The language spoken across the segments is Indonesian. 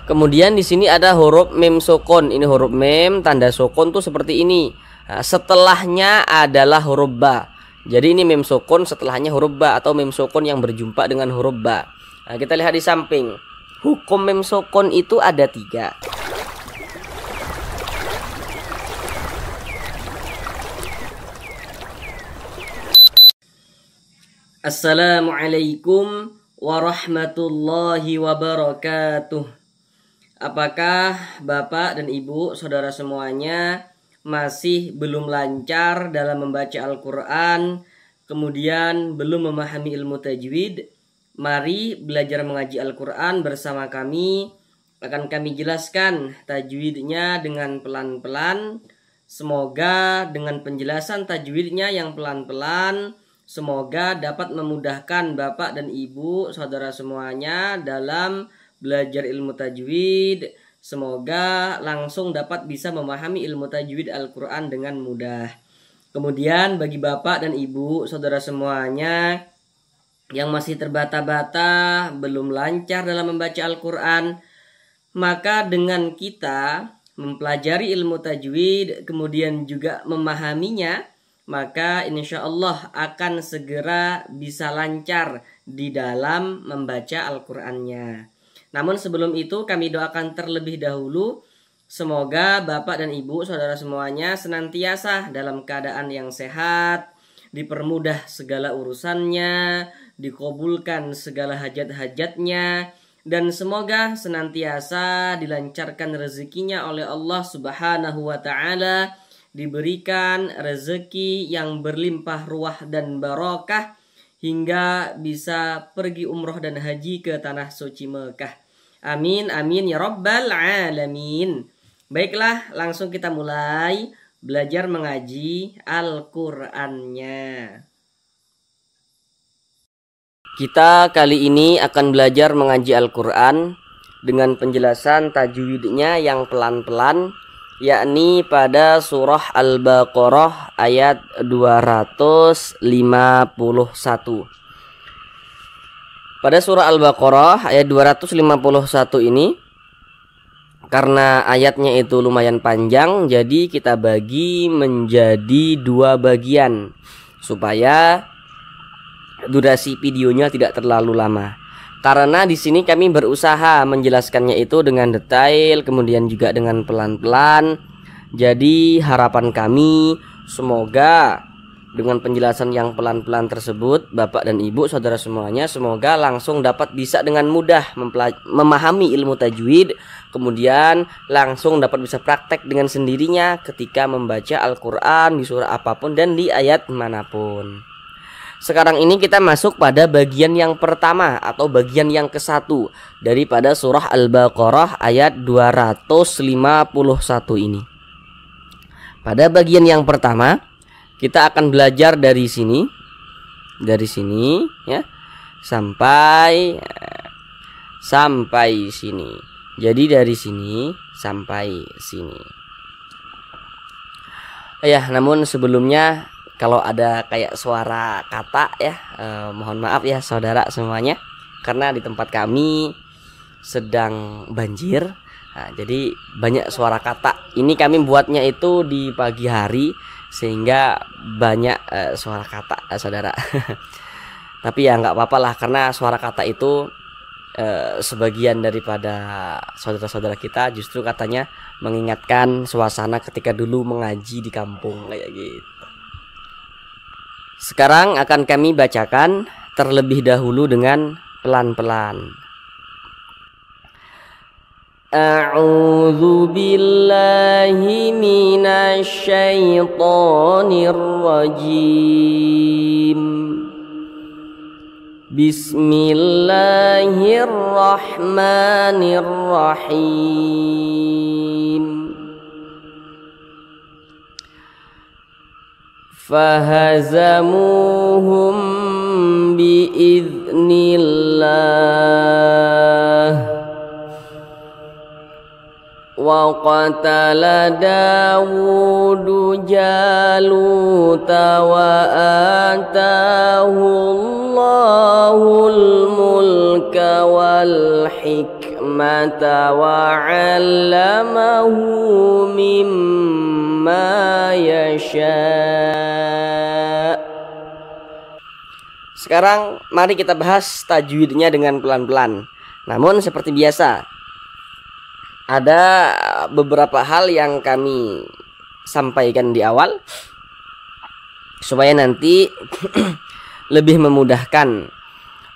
Kemudian di sini ada huruf mim sukun. Ini huruf mim tanda sukun tuh seperti ini. Nah, setelahnya adalah huruf ba. Jadi ini mim sukun, setelahnya huruf ba atau mim sukun yang berjumpa dengan huruf ba. Nah, kita lihat di samping. Hukum mim sukun itu ada 3. Assalamualaikum warahmatullahi wabarakatuh. Apakah Bapak dan Ibu, saudara semuanya masih belum lancar dalam membaca Al-Quran, kemudian belum memahami ilmu tajwid? Mari belajar mengaji Al-Quran bersama kami. Akan kami jelaskan tajwidnya dengan pelan-pelan. Semoga dengan penjelasan tajwidnya yang pelan-pelan, semoga dapat memudahkan Bapak dan Ibu, saudara semuanya dalam belajar ilmu tajwid. Semoga langsung dapat bisa memahami ilmu tajwid Al-Quran dengan mudah. Kemudian bagi Bapak dan Ibu, saudara semuanya yang masih terbata-bata, belum lancar dalam membaca Al-Quran, maka dengan kita mempelajari ilmu tajwid, kemudian juga memahaminya, maka insya Allah akan segera bisa lancar di dalam membaca Al-Qurannya. Namun sebelum itu kami doakan terlebih dahulu, semoga Bapak dan Ibu, saudara semuanya senantiasa dalam keadaan yang sehat, dipermudah segala urusannya, dikabulkan segala hajat-hajatnya, dan semoga senantiasa dilancarkan rezekinya oleh Allah Subhanahu wa Ta'ala, diberikan rezeki yang berlimpah ruah dan barokah hingga bisa pergi umroh dan haji ke tanah suci Mekah. Amin amin ya rabbal alamin. Baiklah, langsung kita mulai belajar mengaji Al-Qur'annya. Kita kali ini akan belajar mengaji Al-Qur'an dengan penjelasan tajwidnya yang pelan-pelan, yakni pada surah Al-Baqarah ayat 251. Pada surah Al-Baqarah ayat 251 ini, karena ayatnya itu lumayan panjang, jadi kita bagi menjadi 2 bagian supaya durasi videonya tidak terlalu lama. Karena di sini kami berusaha menjelaskannya itu dengan detail, kemudian juga dengan pelan-pelan. Jadi harapan kami semoga dengan penjelasan yang pelan-pelan tersebut, Bapak dan Ibu, saudara semuanya, semoga langsung dapat bisa dengan mudah memahami ilmu tajwid, kemudian langsung dapat bisa praktek dengan sendirinya ketika membaca Al-Quran di surah apapun dan di ayat manapun. Sekarang ini kita masuk pada bagian yang pertama atau bagian yang ke-1 daripada surah Al-Baqarah ayat 251 ini. Pada bagian yang pertama kita akan belajar dari sini ya sampai sini. Jadi dari sini sampai sini. Ya, namun sebelumnya kalau ada kayak suara kata ya, mohon maaf ya saudara semuanya, karena di tempat kami sedang banjir. Nah, jadi banyak suara kata. Ini kami buatnya itu di pagi hari sehingga banyak suara kata, saudara. Tapi ya nggak apa-apa lah, karena suara kata itu sebagian daripada saudara-saudara kita justru katanya mengingatkan suasana ketika dulu mengaji di kampung kayak gitu. Sekarang akan kami bacakan terlebih dahulu dengan pelan-pelan. A'udzu billahi minasy syaithanir rajim. Bismillahirrahmanirrahim. Fahazamuhum biiznillah wa qatala Dawudu Jaluta wa atahu Allahul mulka wal hikmah hikmata wa 'allamahu mimma yasha. Sekarang mari kita bahas tajwidnya dengan pelan-pelan. Namun seperti biasa, ada beberapa hal yang kami sampaikan di awal supaya nanti lebih memudahkan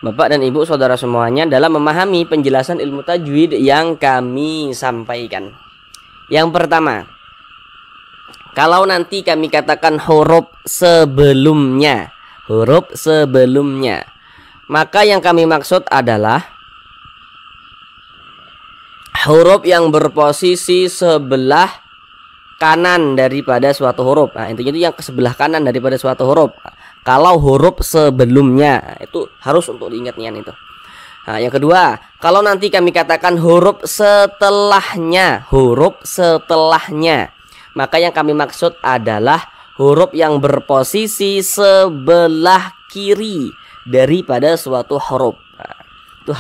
Bapak dan Ibu saudara semuanya dalam memahami penjelasan ilmu tajwid yang kami sampaikan. Yang pertama, kalau nanti kami katakan huruf sebelumnya, maka yang kami maksud adalah huruf yang berposisi sebelah kanan daripada suatu huruf. Nah, intinya itu yang ke sebelah kanan daripada suatu huruf. Kalau huruf sebelumnya, itu harus untuk diingat-ingat itu. Nah, yang kedua, kalau nanti kami katakan huruf setelahnya, maka yang kami maksud adalah huruf yang berposisi sebelah kiri daripada suatu huruf. Nah, itu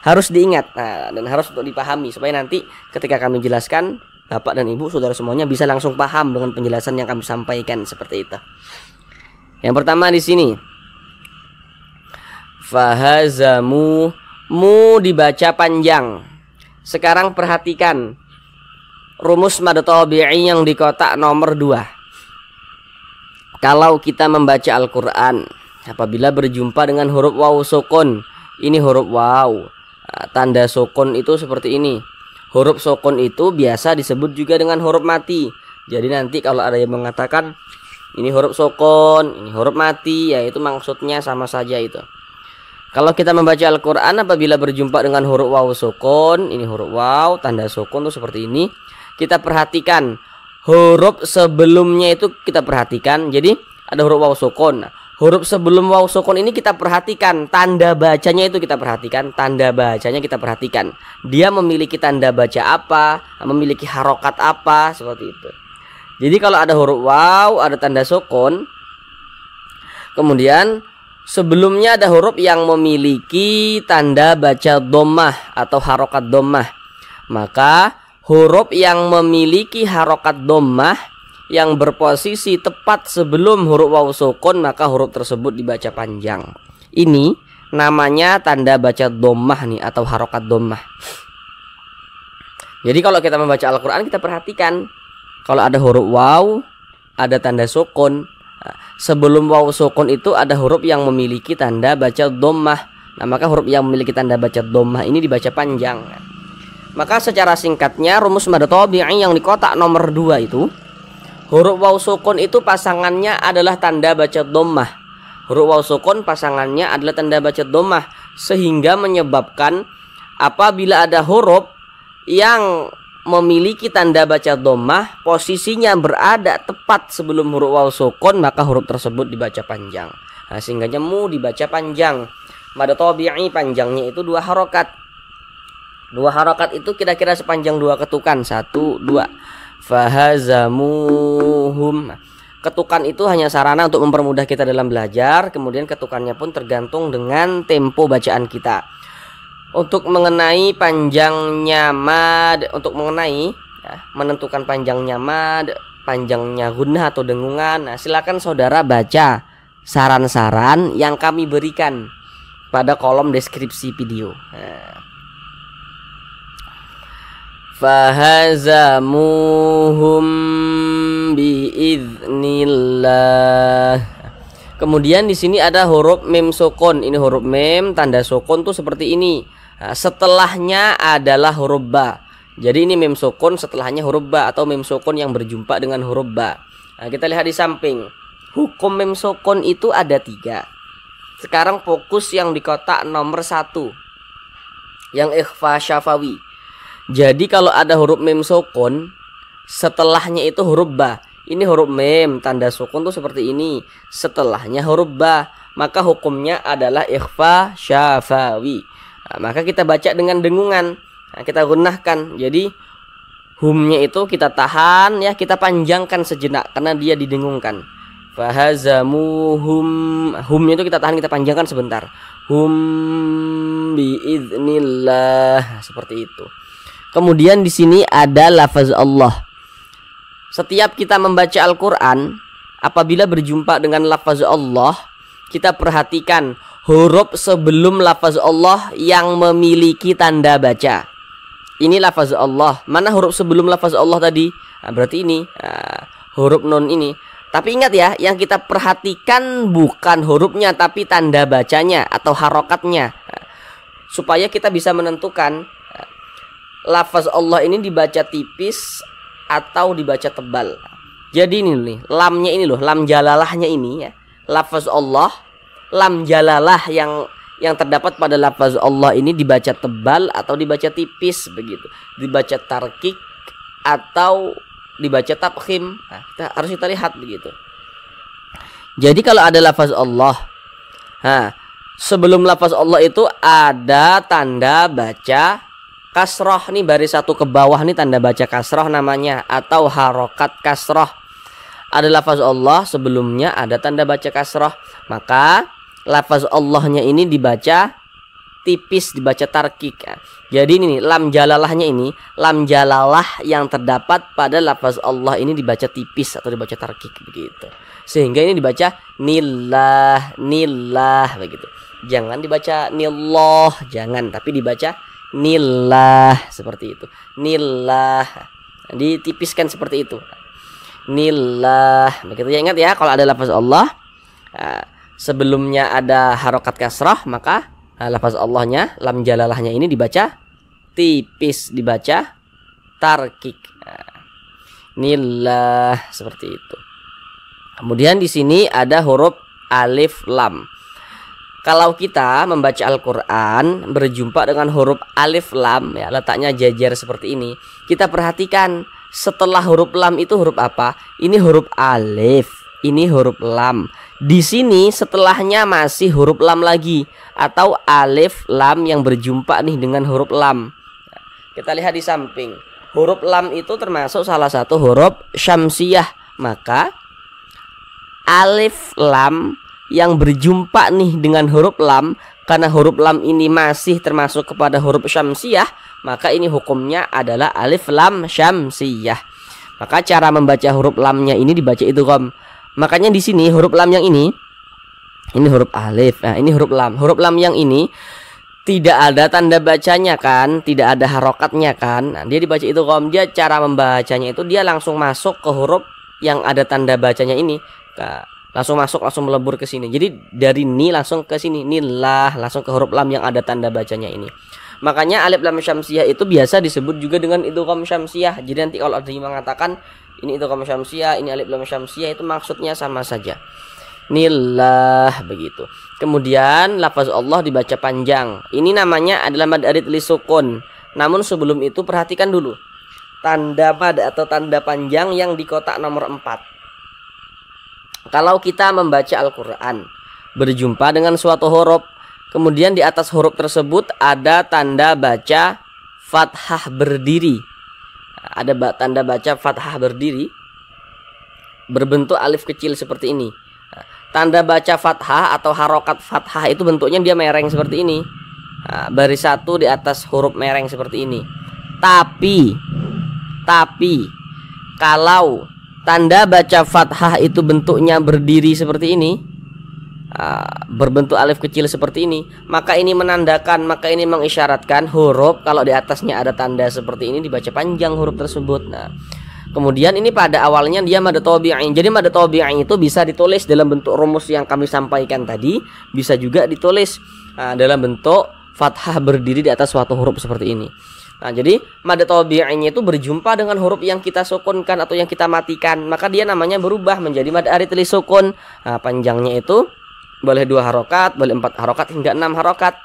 harus diingat, dan harus untuk dipahami supaya nanti ketika kami jelaskan, Bapak dan Ibu saudara semuanya bisa langsung paham dengan penjelasan yang kami sampaikan seperti itu. Yang pertama di sini, fahazamu, mu dibaca panjang. Sekarang perhatikan rumus mad tabi'i yang di kotak nomor 2. Kalau kita membaca Al-Quran, apabila berjumpa dengan huruf waw sukun, ini huruf waw, tanda sukun itu seperti ini. Huruf sukun itu biasa disebut juga dengan huruf mati. Jadi nanti kalau ada yang mengatakan ini huruf sukun, ini huruf mati, ya itu maksudnya sama saja itu. Kalau kita membaca Al-Quran, apabila berjumpa dengan huruf waw sukun, ini huruf waw, tanda sukun itu seperti ini. Kita perhatikan huruf sebelumnya itu kita perhatikan. Jadi ada huruf waw sukun. Huruf sebelum waw sukun ini kita perhatikan. Tanda bacanya itu kita perhatikan. Dia memiliki tanda baca apa, memiliki harokat apa, seperti itu. Jadi kalau ada huruf waw, ada tanda sukun, kemudian sebelumnya ada huruf yang memiliki tanda baca dhammah atau harokat dhammah, maka huruf yang memiliki harokat dhammah yang berposisi tepat sebelum huruf waw sukun, maka huruf tersebut dibaca panjang. Ini namanya tanda baca dhammah nih, atau harokat dhammah. Jadi kalau kita membaca Al-Quran, kita perhatikan kalau ada huruf waw, ada tanda sukun, sebelum waw sukun itu ada huruf yang memiliki tanda baca dhammah. Nah, maka huruf yang memiliki tanda baca dhammah ini dibaca panjang. Maka secara singkatnya rumus mad tabi'i yang di kotak nomor 2 itu, huruf waw sukun itu pasangannya adalah tanda baca dhammah. Huruf waw sukun pasangannya adalah tanda baca dhammah, sehingga menyebabkan apabila ada huruf yang memiliki tanda baca dhammah, posisinya berada tepat sebelum huruf waw sukun, maka huruf tersebut dibaca panjang. Nah, sehingga mu dibaca panjang. Mad tabi'i panjangnya itu 2 harokat. 2 harokat itu kira-kira sepanjang 2 ketukan. 1, 2. Fahazamuhum. Ketukan itu hanya sarana untuk mempermudah kita dalam belajar. Kemudian ketukannya pun tergantung dengan tempo bacaan kita. Untuk mengenai panjangnya mad, menentukan panjangnya mad, panjangnya gunnah atau dengungan, nah, silakan saudara baca saran-saran yang kami berikan pada kolom deskripsi video. Fahazamuhum biiznillah. Kemudian di sini ada huruf mim sukun. Ini huruf mim, tanda sukun tuh seperti ini. Nah, setelahnya adalah huruf ba. Jadi ini mim sukun, setelahnya huruf ba, atau mim sukun yang berjumpa dengan huruf ba. Nah, kita lihat di samping. Hukum mim sukun itu ada 3. Sekarang fokus yang di kotak nomor 1, yang ikhfa syafawi. Jadi kalau ada huruf mim sukun, setelahnya itu huruf ba. Ini huruf mim, tanda sukun tuh seperti ini. Setelahnya huruf ba, maka hukumnya adalah ikhfa syafawi. Nah, maka kita baca dengan dengungan. Nah, kita gunnahkan. Jadi humnya itu kita tahan, ya, kita panjangkan sejenak karena dia didengungkan. Fahazamuhum, humnya itu kita tahan, kita panjangkan sebentar. Hum biiznillah, seperti itu. Kemudian di sini ada lafaz Allah. Setiap kita membaca Al-Qur'an, apabila berjumpa dengan lafaz Allah, kita perhatikan huruf sebelum lafaz Allah yang memiliki tanda baca. Ini lafaz Allah. Mana huruf sebelum lafaz Allah tadi? Nah, berarti ini huruf nun ini. Tapi ingat ya, yang kita perhatikan bukan hurufnya tapi tanda bacanya atau harokatnya. Supaya kita bisa menentukan lafaz Allah ini dibaca tipis atau dibaca tebal. Jadi ini nih, lamnya ini loh, lam jalalahnya ini ya. Lafaz Allah, lam jalalah yang terdapat pada lafaz Allah ini dibaca tebal atau dibaca tipis begitu. Dibaca tarkik atau dibaca tafkhim. Nah, harus kita lihat begitu. Jadi kalau ada lafaz Allah, sebelum lafaz Allah itu ada tanda baca kasroh. Nih baris satu ke bawah nih tanda baca kasroh namanya, atau harokat kasroh. Ada lafaz Allah, sebelumnya ada tanda baca kasroh. Maka lafaz Allahnya ini dibaca tipis, dibaca tarkik. Jadi ini nih, lam jalalahnya ini, lam jalalah yang terdapat pada lafaz Allah ini dibaca tipis atau dibaca tarkik begitu. Sehingga ini dibaca nillah, nillah begitu. Jangan dibaca nillah, jangan, tapi dibaca nillah seperti itu. Nillah. Ditipiskan seperti itu. Nillah. Begitu ya, ingat ya, kalau ada lafaz Allah sebelumnya ada harokat kasrah, maka lafaz Allahnya, lam jalalahnya ini dibaca tipis, dibaca tarkik. Nillah, seperti itu. Kemudian di sini ada huruf alif lam. Kalau kita membaca Al-Qur'an berjumpa dengan huruf alif lam ya, letaknya jajar seperti ini. Kita perhatikan setelah huruf lam itu huruf apa? Ini huruf alif, ini huruf lam. Di sini setelahnya masih huruf lam lagi, atau alif lam yang berjumpa nih dengan huruf lam. Kita lihat di samping. Huruf lam itu termasuk salah satu huruf syamsiyah. Maka alif lam yang berjumpa nih dengan huruf lam, karena huruf lam ini masih termasuk kepada huruf syamsiyah, maka ini hukumnya adalah alif lam syamsiyah. Maka cara membaca huruf lamnya ini dibaca idgham. Makanya di sini huruf lam yang ini huruf alif. Nah, ini huruf lam. Huruf lam yang ini tidak ada tanda bacanya kan, tidak ada harokatnya kan. Nah, dia dibaca idgham. Dia cara membacanya itu dia langsung masuk ke huruf yang ada tanda bacanya ini. Nah, langsung masuk, langsung melebur ke sini. Jadi dari ni langsung ke sini, nillah, langsung ke huruf lam yang ada tanda bacanya ini. Makanya alif lam syamsiyah itu biasa disebut juga dengan idgham syamsiyah. Jadi nanti kalau ada yang mengatakan ini idgham syamsiyah, ini alif lam syamsiyah, itu maksudnya sama saja. Nillah begitu. Kemudian lafaz Allah dibaca panjang. Ini namanya adalah mad arid li sukun. Namun sebelum itu perhatikan dulu tanda mad atau tanda panjang yang di kotak nomor 4. Kalau kita membaca Al-Qur'an berjumpa dengan suatu huruf, kemudian di atas huruf tersebut ada tanda baca fathah berdiri. Ada tanda baca fathah berdiri berbentuk alif kecil seperti ini. Tanda baca fathah atau harokat fathah itu bentuknya dia mereng seperti ini. Baris satu di atas huruf mereng seperti ini. Tapi kalau tanda baca fathah itu bentuknya berdiri seperti ini, berbentuk alif kecil seperti ini, maka ini menandakan, maka ini mengisyaratkan huruf kalau di atasnya ada tanda seperti ini dibaca panjang huruf tersebut. Nah, kemudian ini pada awalnya dia mad tabi'i. Jadi mad tabi'i itu bisa ditulis dalam bentuk rumus yang kami sampaikan tadi, bisa juga ditulis dalam bentuk fathah berdiri di atas suatu huruf seperti ini. Nah, jadi mad tabi'inya itu berjumpa dengan huruf yang kita sukunkan atau yang kita matikan, maka dia namanya berubah menjadi mad arid li sukun. Nah, panjangnya itu boleh 2 harokat, boleh 4 harokat hingga 6 harokat.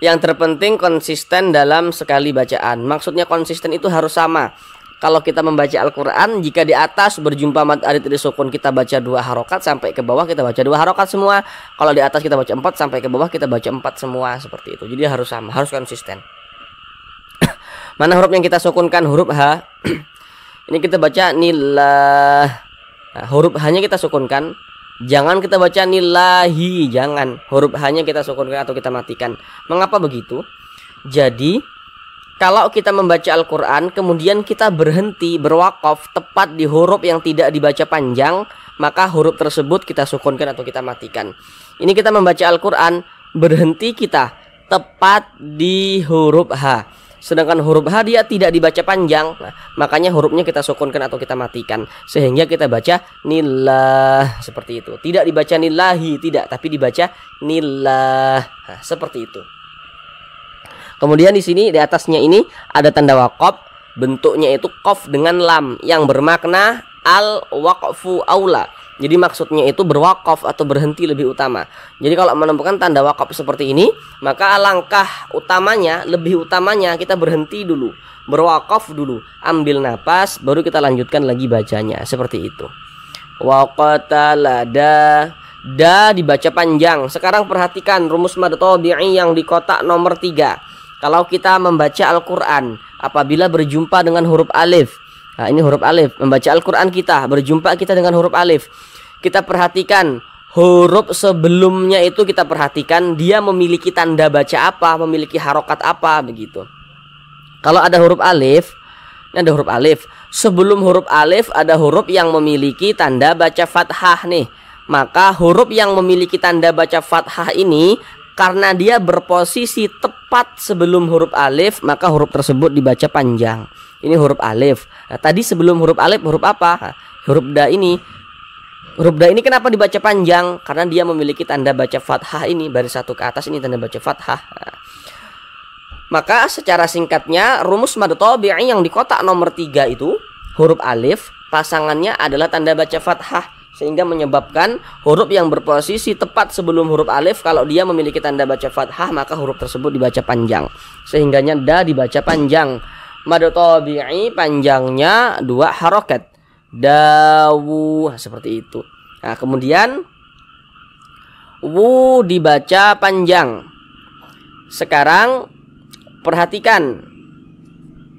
Yang terpenting konsisten dalam sekali bacaan. Maksudnya konsisten itu harus sama. Kalau kita membaca Al-Quran, jika di atas berjumpa mad arid li sukun kita baca 2 harokat, sampai ke bawah kita baca 2 harokat semua. Kalau di atas kita baca 4, sampai ke bawah kita baca 4 semua, seperti itu. Jadi harus sama, harus konsisten. Mana huruf yang kita sukunkan? Huruf H. Ini kita baca nillah. Nah, huruf H-nya kita sukunkan. Jangan kita baca nilahi, jangan. Huruf H-nya kita sukunkan atau kita matikan. Mengapa begitu? Jadi kalau kita membaca Al-Quran kemudian kita berhenti, berwakaf tepat di huruf yang tidak dibaca panjang, maka huruf tersebut kita sukunkan atau kita matikan. Ini kita membaca Al-Quran, berhenti kita tepat di huruf H. Sedangkan huruf H dia tidak dibaca panjang, nah, makanya hurufnya kita sukunkan atau kita matikan. Sehingga kita baca nilah, seperti itu. Tidak dibaca nilahi, tidak, tapi dibaca nilah. Nah, seperti itu. Kemudian di sini di atasnya ini ada tanda wakaf, bentuknya itu qaf dengan lam yang bermakna al-waqfu aula. Jadi maksudnya itu berwakaf atau berhenti lebih utama. Jadi kalau menemukan tanda wakaf seperti ini, maka alangkah utamanya, lebih utamanya kita berhenti dulu, berwakaf dulu, ambil napas, baru kita lanjutkan lagi bacanya. Seperti itu. Waqatala da dibaca panjang. Sekarang perhatikan rumus mad tabi'i yang di kotak nomor 3. Kalau kita membaca Al-Quran, apabila berjumpa dengan huruf alif, nah ini huruf alif, membaca Al-Quran kita, berjumpa kita dengan huruf alif, kita perhatikan huruf sebelumnya itu, kita perhatikan dia memiliki tanda baca apa, memiliki harokat apa, begitu. Kalau ada huruf alif, ini ada huruf alif, sebelum huruf alif ada huruf yang memiliki tanda baca fathah nih, maka huruf yang memiliki tanda baca fathah ini karena dia berposisi tepat sebelum huruf alif, maka huruf tersebut dibaca panjang. Ini huruf alif. Nah, tadi sebelum huruf alif huruf apa? Nah, huruf da ini. Huruf da ini kenapa dibaca panjang? Karena dia memiliki tanda baca fathah ini, baris satu ke atas ini tanda baca fathah. Nah, maka secara singkatnya rumus mad tabi'i yang di kotak nomor 3 itu, huruf alif pasangannya adalah tanda baca fathah, sehingga menyebabkan huruf yang berposisi tepat sebelum huruf alif, kalau dia memiliki tanda baca fathah maka huruf tersebut dibaca panjang, sehingganya da dibaca panjang. Mad tabi'i panjangnya 2 harokat, dawu, seperti itu. Nah kemudian wu dibaca panjang. Sekarang perhatikan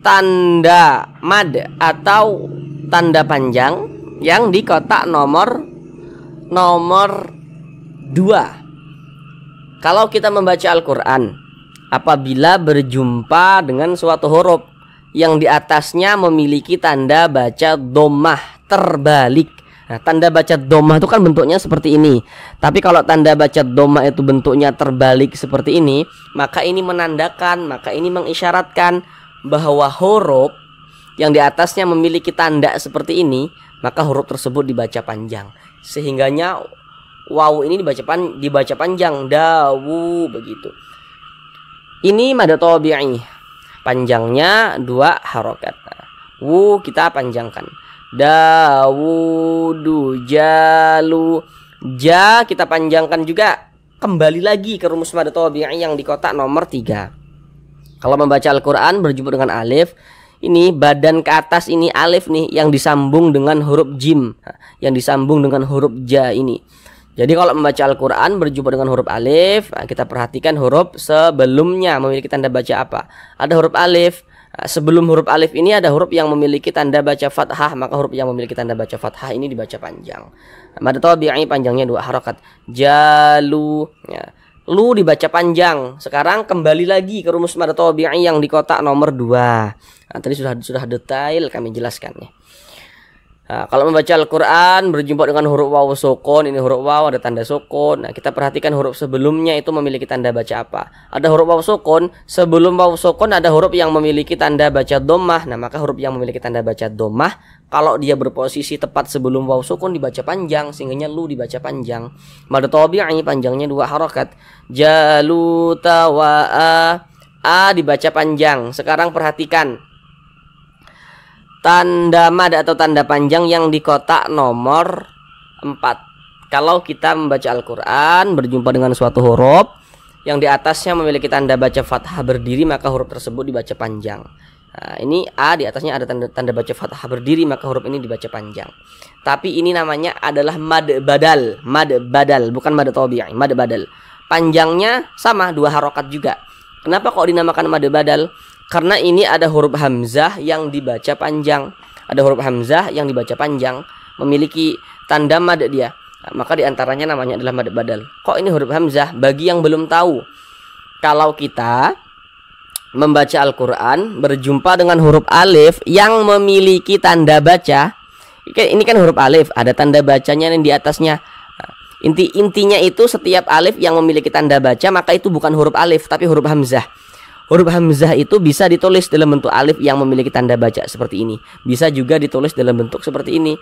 tanda mad atau tanda panjang yang di kotak nomor 2. Kalau kita membaca Al-Quran, apabila berjumpa dengan suatu huruf yang di atasnya memiliki tanda baca dhammah terbalik. Nah, tanda baca dhammah itu kan bentuknya seperti ini. Tapi kalau tanda baca dhammah itu bentuknya terbalik seperti ini, maka ini menandakan, maka ini mengisyaratkan bahwa huruf yang di atasnya memiliki tanda seperti ini, maka huruf tersebut dibaca panjang. Sehingganya waw ini dibaca panjang, dawu, begitu. Ini mad tabi'i, panjangnya 2 harokat. Wu kita panjangkan, dawudu, jalu, ja kita panjangkan juga. Kembali lagi ke rumus mad tabi'i yang di kotak nomor 3. Kalau membaca Al-Quran berjumpa dengan alif, ini badan ke atas ini alif nih yang disambung dengan huruf jim, yang disambung dengan huruf ja ini. Jadi kalau membaca Al-Quran berjumpa dengan huruf alif, kita perhatikan huruf sebelumnya memiliki tanda baca apa. Ada huruf alif. Sebelum huruf alif ini ada huruf yang memiliki tanda baca fathah, maka huruf yang memiliki tanda baca fathah ini dibaca panjang. Mad tabi'i panjangnya 2 harokat, jalu, ya. Lu dibaca panjang. Sekarang kembali lagi ke rumus mad tabi'i yang di kotak nomor 2. Nah, tadi sudah detail kami jelaskan ya. Nah, kalau membaca Al-Quran berjumpa dengan huruf waw sukun, ini huruf waw ada tanda sukun. Nah, kita perhatikan huruf sebelumnya itu memiliki tanda baca apa. Ada huruf waw sukun, sebelum waw sukun ada huruf yang memiliki tanda baca dhammah. Nah, maka huruf yang memiliki tanda baca dhammah, kalau dia berposisi tepat sebelum waw sukun dibaca panjang, sehingga lu dibaca panjang. Mad tabi'i panjangnya 2 harokat, jaluta wa a dibaca panjang. Sekarang perhatikan tanda mad atau tanda panjang yang di kotak nomor 4. Kalau kita membaca Al-Quran berjumpa dengan suatu huruf yang di atasnya memiliki tanda baca fathah berdiri, maka huruf tersebut dibaca panjang. Nah, ini A, di atasnya ada tanda baca fathah berdiri, maka huruf ini dibaca panjang. Tapi ini namanya adalah mad badal, bukan mad tabi'i, mad badal. Panjangnya sama 2 harokat juga. Kenapa kok dinamakan mad badal? Karena ini ada huruf hamzah yang dibaca panjang. Ada huruf hamzah yang dibaca panjang. memiliki tanda mad dia. Nah, maka diantaranya namanya adalah mad badal. Kok ini huruf hamzah? Bagi yang belum tahu, kalau kita membaca Al-Quran berjumpa dengan huruf alif yang memiliki tanda baca, ini kan huruf alif, ada tanda bacanya yang di atasnya. Intinya itu setiap alif yang memiliki tanda baca maka itu bukan huruf alif tapi huruf hamzah. Huruf hamzah itu bisa ditulis dalam bentuk alif yang memiliki tanda baca seperti ini. Bisa juga ditulis dalam bentuk seperti ini.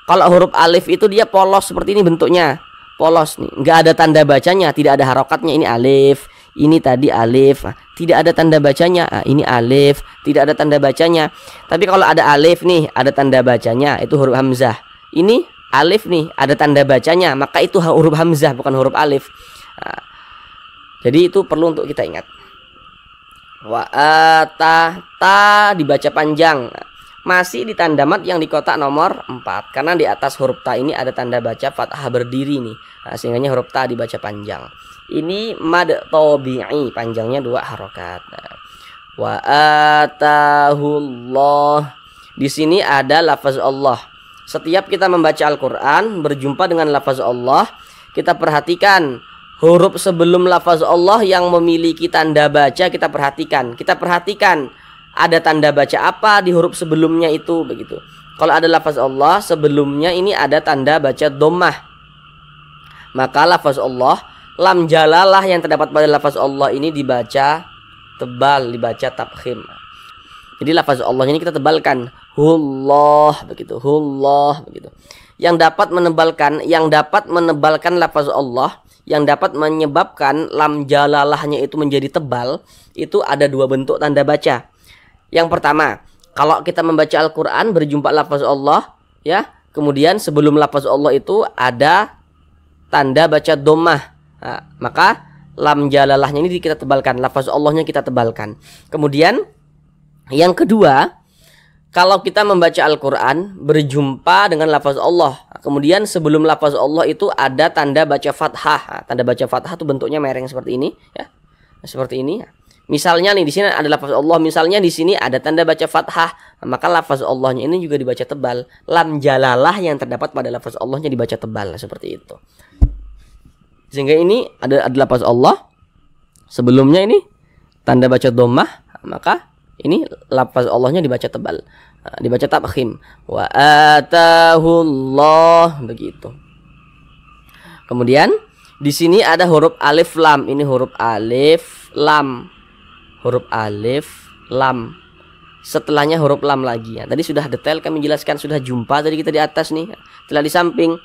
Kalau huruf alif itu dia polos seperti ini bentuknya. Polos nih, nggak ada tanda bacanya, tidak ada harokatnya. Ini alif, ini tadi alif, tidak ada tanda bacanya. Ini alif, tidak ada tanda bacanya. Tapi kalau ada alif nih, ada tanda bacanya, itu huruf hamzah. Ini alif nih, ada tanda bacanya, maka itu huruf hamzah bukan huruf alif. Jadi itu perlu untuk kita ingat. Wa ta dibaca panjang. Masih di tanda mad yang di kotak nomor 4. Karena di atas huruf ta ini ada tanda baca fathah berdiri nih. Sehingga huruf ta dibaca panjang. Ini mad tabi'i, panjangnya 2 harokat. Wa atahullah. Di sini ada lafaz Allah. Setiap kita membaca Al-Quran berjumpa dengan lafaz Allah, kita perhatikan huruf sebelum lafaz Allah yang memiliki tanda baca. Kita perhatikan ada tanda baca apa di huruf sebelumnya itu, begitu. Kalau ada lafaz Allah sebelumnya ini ada tanda baca dhammah, maka lafaz Allah, lam jalalah yang terdapat pada lafaz Allah ini dibaca tebal, dibaca tafkhim. Jadi lafaz Allah ini kita tebalkan, hullah, begitu, hullah, begitu. Yang dapat menebalkan lafaz Allah, yang dapat menyebabkan lam jalalahnya itu menjadi tebal, itu ada 2 bentuk tanda baca. Yang pertama, kalau kita membaca Al-Quran berjumpa lafaz Allah, ya, kemudian sebelum lafaz Allah itu ada tanda baca dhammah, maka lam jalalahnya ini kita tebalkan, lafaz Allahnya kita tebalkan. Kemudian yang kedua, kalau kita membaca Al-Quran berjumpa dengan lafaz Allah, kemudian sebelum lafaz Allah itu ada tanda baca fathah. Tanda baca fathah itu bentuknya mereng seperti ini, ya, seperti ini. Misalnya nih di sini ada lafaz Allah, misalnya di sini ada tanda baca fathah, maka lafaz Allahnya ini juga dibaca tebal. Lam jalalah yang terdapat pada lafaz Allahnya dibaca tebal, seperti itu. Sehingga ini ada lafaz Allah, sebelumnya ini tanda baca dhammah, maka ini lafaz Allahnya dibaca tebal, dibaca tafkhim. Wa atahullah, begitu. Kemudian di sini ada huruf alif lam, ini huruf alif lam. Huruf alif lam. Setelahnya huruf lam lagi. Ya, tadi sudah detail kami jelaskan, sudah jumpa tadi kita di atas nih. Telah di samping.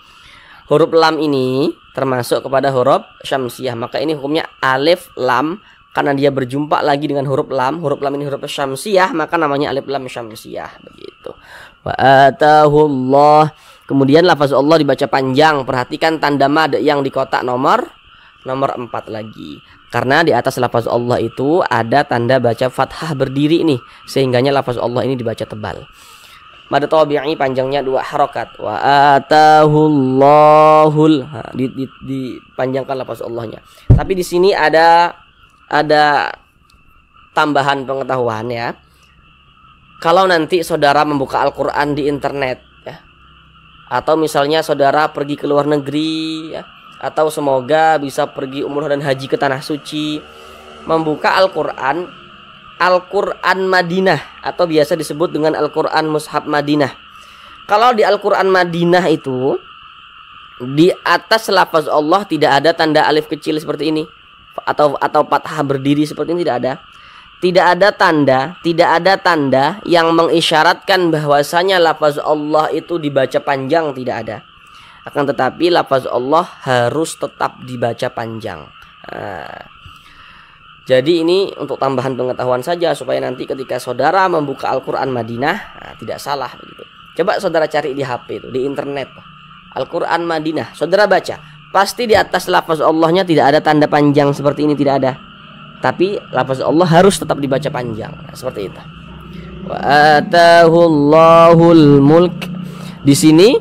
Huruf lam ini termasuk kepada huruf syamsiah. Maka ini hukumnya alif lam karena dia berjumpa lagi dengan huruf lam. Huruf lam ini huruf syamsiah, maka namanya alif lam syamsiah, begitu. Wa atahullah. Kemudian lafaz Allah dibaca panjang. Perhatikan tanda mad yang di kotak nomor 4 lagi. Karena di atas lafaz Allah itu ada tanda baca fathah berdiri nih, sehingganya lafaz Allah ini dibaca tebal. Mad tabi'i panjangnya 2 harokat. Wa atahullahul, dipanjangkan lafaz Allahnya. Tapi di sini ada tambahan pengetahuan, ya. Kalau nanti saudara membuka Al-Quran di internet, ya, atau misalnya saudara pergi ke luar negeri, ya, atau semoga bisa pergi umroh dan haji ke tanah suci, membuka Al-Quran Madinah atau biasa disebut dengan Al-Quran Mushaf Madinah. Kalau di Al-Quran Madinah itu di atas lafaz Allah tidak ada tanda alif kecil seperti ini atau fathah berdiri seperti ini, tidak ada. Tidak ada tanda yang mengisyaratkan bahwasanya lafaz Allah itu dibaca panjang, tidak ada. Akan tetapi lafaz Allah harus tetap dibaca panjang. Jadi ini untuk tambahan pengetahuan saja supaya nanti ketika saudara membuka Al-Quran Madinah, tidak salah begitu. Coba saudara cari di HP itu, di internet, Al-Quran Madinah, saudara baca, pasti di atas lafaz Allahnya tidak ada tanda panjang seperti ini, tidak ada. Tapi lafaz Allah harus tetap dibaca panjang, seperti itu. Wa atahullahul mulk. Di sini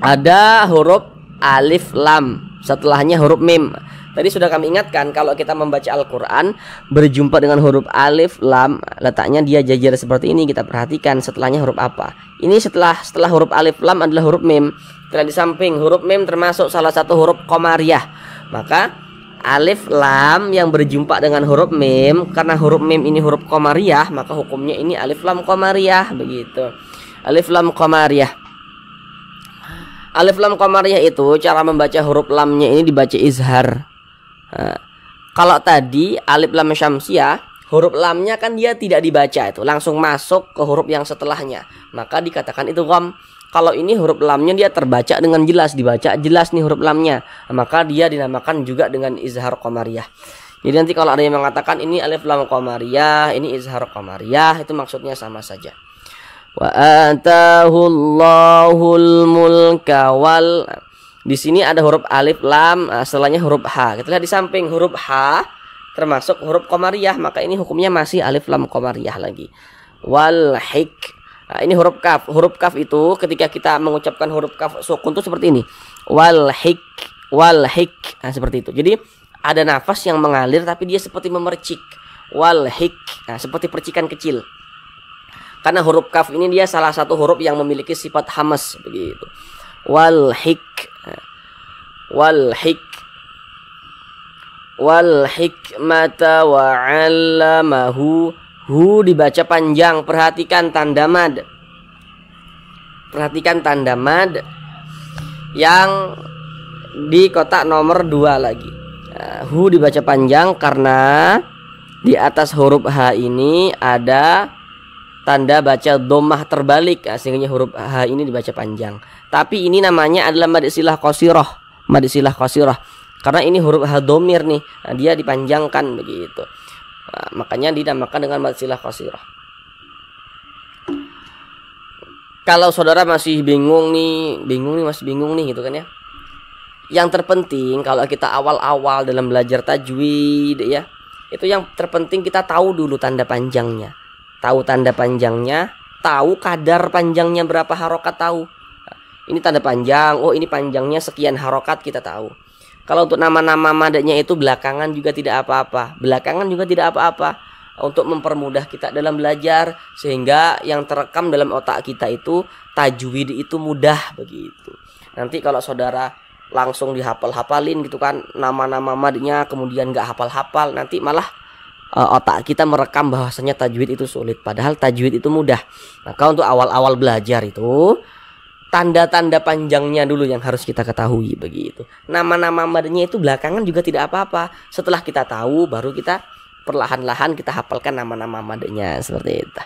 ada huruf alif lam, setelahnya huruf mim. Tadi sudah kami ingatkan kalau kita membaca Al-Quran berjumpa dengan huruf alif, lam, letaknya dia jajar seperti ini. Kita perhatikan setelahnya huruf apa. Ini setelah huruf alif, lam adalah huruf mim. Setelah di samping huruf mim termasuk salah satu huruf qamariyah. Maka alif, lam yang berjumpa dengan huruf mim, karena huruf mim ini huruf qamariyah, maka hukumnya ini alif, lam, qamariyah. Begitu. Alif, lam, qamariyah. Alif, lam, qamariyah itu cara membaca huruf lamnya ini dibaca izhar. Nah, kalau tadi alif, lam, syamsiyah, huruf lamnya kan dia tidak dibaca, itu langsung masuk ke huruf yang setelahnya, maka dikatakan itu gom. Kalau ini huruf lamnya dia terbaca dengan jelas, dibaca jelas nih huruf lamnya, maka dia dinamakan juga dengan izhar qamariyah. Jadi nanti kalau ada yang mengatakan ini alif, lam, qamariyah, ini izhar qamariyah, itu maksudnya sama saja. Wa atahullahul mulka wal. Di sini ada huruf alif, lam, setelahnya huruf H. Kita lihat di samping huruf H termasuk huruf qamariyah, maka ini hukumnya masih alif, lam, qamariyah lagi. Wal hik. Nah, ini huruf kaf. Huruf kaf itu ketika kita mengucapkan huruf kaf sukun itu seperti ini. Wal hik, wal hik. Nah, seperti itu. Jadi ada nafas yang mengalir tapi dia seperti memercik. Wal hik. Nah, seperti percikan kecil. Karena huruf kaf ini dia salah satu huruf yang memiliki sifat hamas begitu. Wal hik. Wal hikmata wa 'allamahu. Hu dibaca panjang, perhatikan tanda mad. Perhatikan tanda mad yang di kotak nomor 2 lagi. Hu dibaca panjang karena di atas huruf H ini ada tanda baca dhammah terbalik, sehingga huruf H ini dibaca panjang. Tapi ini namanya adalah mad silah qasirah. Mad silah qasirah. Karena ini huruf H dhamir nih, dia dipanjangkan begitu. Nah, makanya dinamakan dengan mad silah qasirah. Kalau saudara masih bingung nih gitu kan ya. Yang terpenting kalau kita awal-awal dalam belajar tajwid ya, itu yang terpenting kita tahu dulu tanda panjangnya. Tahu tanda panjangnya, tahu kadar panjangnya berapa harokat, tahu. Ini tanda panjang, oh ini panjangnya sekian harokat, kita tahu. Kalau untuk nama-nama madanya itu belakangan juga tidak apa-apa. Belakangan juga tidak apa-apa. Untuk mempermudah kita dalam belajar, sehingga yang terekam dalam otak kita itu tajwid itu mudah begitu. Nanti kalau saudara langsung dihafal-hafalin gitu kan nama-nama madnya, kemudian gak hafal-hafal, nanti malah otak kita merekam bahwasanya tajwid itu sulit, padahal tajwid itu mudah. Maka untuk awal-awal belajar itu tanda-tanda panjangnya dulu yang harus kita ketahui begitu. Nama-nama madnya itu belakangan juga tidak apa-apa. Setelah kita tahu baru kita perlahan-lahan kita hafalkan nama-nama madnya seperti itu.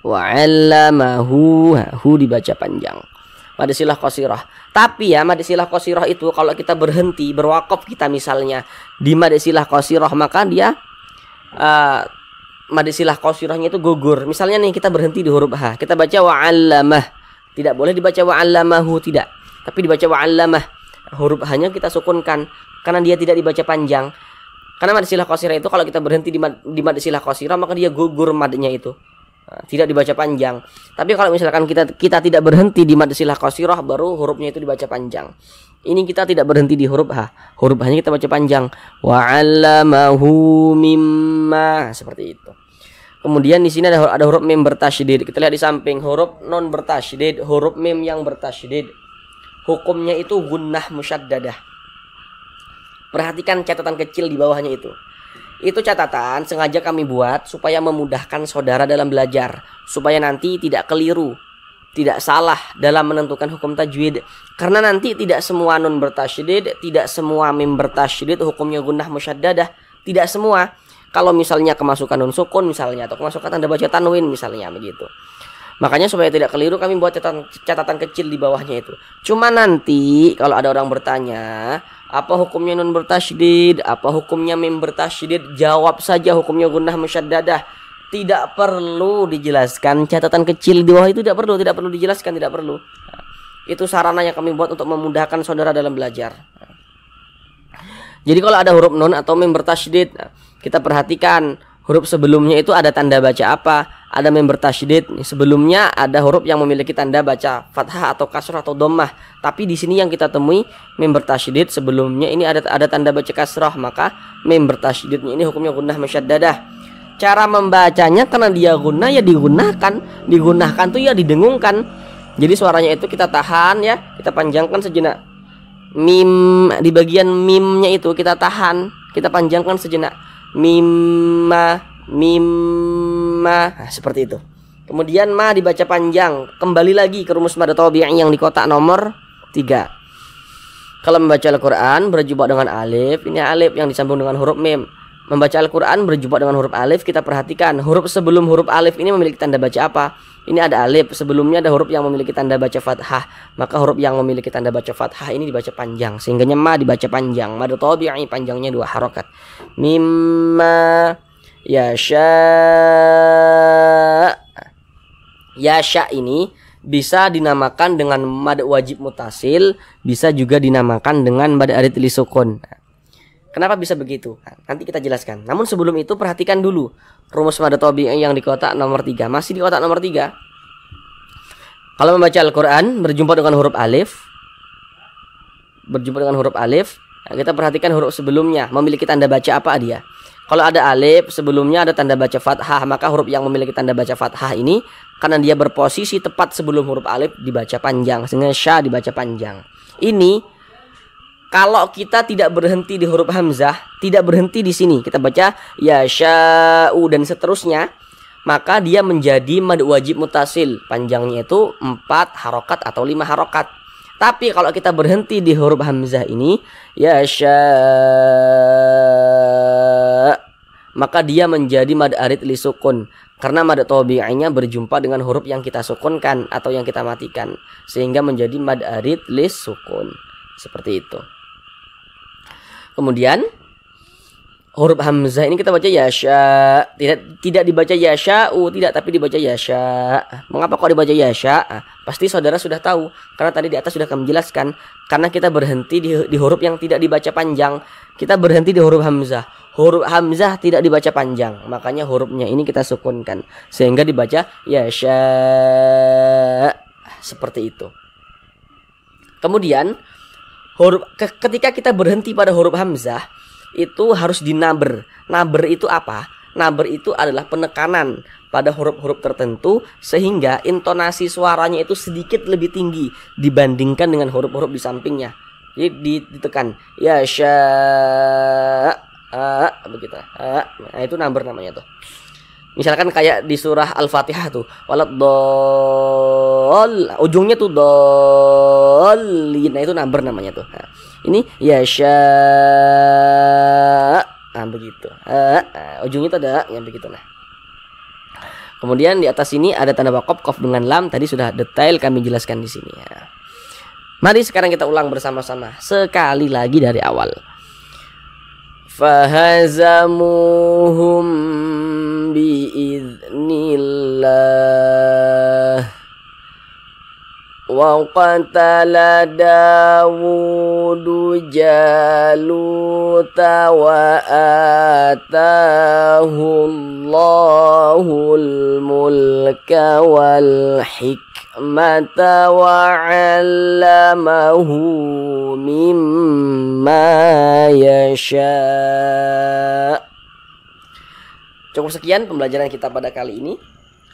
Wa 'allamahu, hu dibaca panjang. Mad silah qasirah. Tapi ya mad silah qasirah itu kalau kita berhenti, berwakaf kita misalnya di mad silah qasirah, maka dia mad silah qasirahnya itu gugur. Misalnya nih kita berhenti di huruf H, kita baca wa'allamah. Tidak boleh dibaca wa'allamahu, tidak. Tapi dibaca wa'allamah. Huruf H-nya kita sukunkan karena dia tidak dibaca panjang. Karena mad silah qasirah itu kalau kita berhenti di mad silah qasirah, maka dia gugur madnya itu. Tidak dibaca panjang. Tapi kalau misalkan kita tidak berhenti di mad silah qasirah, baru hurufnya itu dibaca panjang. Ini kita tidak berhenti di huruf H. Huruf H-nya kita baca panjang. Wa'allamahu mimma, seperti itu. Kemudian di sini ada huruf mim bertasydid. Kita lihat di samping huruf non bertasydid, huruf mim yang bertasydid. Hukumnya itu gunnah musyaddadah. Perhatikan catatan kecil di bawahnya itu. Itu catatan sengaja kami buat supaya memudahkan saudara dalam belajar, supaya nanti tidak keliru, tidak salah dalam menentukan hukum tajwid. Karena nanti tidak semua nun bertasydid, tidak semua mim bertasydid hukumnya gunnah musyaddadah, tidak semua. Kalau misalnya kemasukan nun sukun misalnya, atau kemasukan tanda baca tanwin misalnya begitu. Makanya supaya tidak keliru kami buat catatan kecil di bawahnya itu. Cuma nanti kalau ada orang bertanya, apa hukumnya nun bertasydid, apa hukumnya mim bertasydid, jawab saja hukumnya gunnah musyaddadah. Tidak perlu dijelaskan, catatan kecil di bawah itu tidak perlu dijelaskan, tidak perlu. Nah, itu sarana yang kami buat untuk memudahkan saudara dalam belajar. Jadi kalau ada huruf nun atau mim bertasydid, kita perhatikan huruf sebelumnya itu ada tanda baca apa, ada mim bertasydid. Sebelumnya ada huruf yang memiliki tanda baca fathah atau kasrah atau dhammah. Tapi di sini yang kita temui mim bertasydid, sebelumnya ini ada tanda baca kasrah, maka mim bertasydidnya ini hukumnya gunnah musyaddadah. Cara membacanya karena dia gunnah ya digunakan tuh ya didengungkan. Jadi suaranya itu kita tahan ya, kita panjangkan sejenak. Mim di bagian mimnya itu kita tahan, kita panjangkan sejenak. Mimma, nah, seperti itu. Kemudian ma dibaca panjang. Kembali lagi ke rumus mad tabi'i yang di kotak nomor 3. Kalau membaca Al-Quran berjumpa dengan alif, ini alif yang disambung dengan huruf mim. Membaca Al-Quran berjumpa dengan huruf alif, kita perhatikan huruf sebelum huruf alif ini memiliki tanda baca apa? Ini ada alif, sebelumnya ada huruf yang memiliki tanda baca fathah. Maka huruf yang memiliki tanda baca fathah ini dibaca panjang, sehingga ma dibaca panjang. Mad tabi'i panjangnya 2 harokat. Mimma yasha. Yasha ini bisa dinamakan dengan mad wajib mutasil, bisa juga dinamakan dengan mad arid li sukun. Kenapa bisa begitu? Nanti kita jelaskan. Namun sebelum itu perhatikan dulu rumus mad tabi'i yang di kotak nomor 3. Masih di kotak nomor 3. Kalau membaca Al-Quran berjumpa dengan huruf alif, kita perhatikan huruf sebelumnya memiliki tanda baca apa dia. Kalau ada alif sebelumnya ada tanda baca fathah, maka huruf yang memiliki tanda baca fathah ini karena dia berposisi tepat sebelum huruf alif dibaca panjang, sehingga sya dibaca panjang. Ini kalau kita tidak berhenti di huruf hamzah, tidak berhenti di sini, kita baca ya sya'u dan seterusnya, maka dia menjadi mad wajib mutasil. Panjangnya itu 4 harokat atau 5 harokat. Tapi kalau kita berhenti di huruf hamzah ini, ya sya', maka dia menjadi mad arid li sukun. Karena mad tabi'inya berjumpa dengan huruf yang kita sukunkan atau yang kita matikan, sehingga menjadi mad arid li sukun. Seperti itu. Kemudian huruf hamzah ini kita baca yasha, tidak dibaca yasha'u, tidak, tapi dibaca yasha. Mengapa kok dibaca yasha? Pasti saudara sudah tahu, karena tadi di atas sudah kami jelaskan. Karena kita berhenti di huruf yang tidak dibaca panjang, kita berhenti di huruf hamzah. Huruf hamzah tidak dibaca panjang, makanya hurufnya ini kita sukunkan, sehingga dibaca yasha. Seperti itu. Kemudian ketika kita berhenti pada huruf hamzah itu harus dinaber. Naber itu apa? Naber itu adalah penekanan pada huruf-huruf tertentu sehingga intonasi suaranya itu sedikit lebih tinggi dibandingkan dengan huruf-huruf di sampingnya. Jadi ditekan ya sya, begitu. Nah, itu naber namanya tuh. Misalkan kayak di surah Al-Fatihah tuh, waladhdall, ujungnya tuh dallin. Nah, itu naber namanya tuh. Nah, ini yasha. Nah, begitu. Ujungnya tuh ada yang begitu. Nah. Kemudian di atas ini ada tanda waqaf qaf dengan lam, tadi sudah detail kami jelaskan di sini ya. Mari sekarang kita ulang bersama-sama sekali lagi dari awal. Fahazamuhum biiznillah wa qatala Dawudu Jaluta wa atahu Allahul mulka wal hikmata wa 'allamahu mimma yasha. Cukup sekian pembelajaran kita pada kali ini.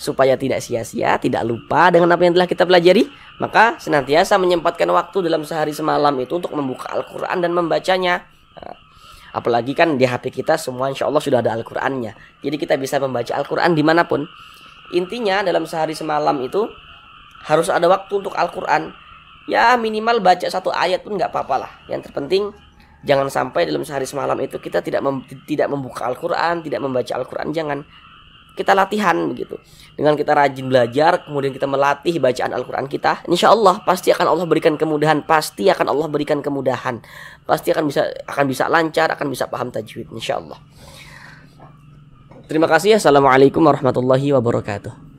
Supaya tidak sia-sia, tidak lupa dengan apa yang telah kita pelajari, maka senantiasa menyempatkan waktu dalam sehari semalam itu untuk membuka Al-Quran dan membacanya. Nah, apalagi kan di HP kita semua insya Allah sudah ada Al-Qurannya. Jadi kita bisa membaca Al-Quran dimanapun. Intinya dalam sehari semalam itu harus ada waktu untuk Al-Quran. Ya minimal baca 1 ayat pun nggak apa-apa lah. Yang terpenting jangan sampai dalam sehari semalam itu kita tidak membuka Al-Quran, tidak membaca Al-Quran. Jangan. Kita latihan begitu. Dengan kita rajin belajar, kemudian kita melatih bacaan Al-Quran kita, insya Allah pasti akan Allah berikan kemudahan. Pasti akan Allah berikan kemudahan. Pasti akan bisa lancar, akan bisa paham tajwid, insya Allah. Terima kasih. Assalamualaikum warahmatullahi wabarakatuh.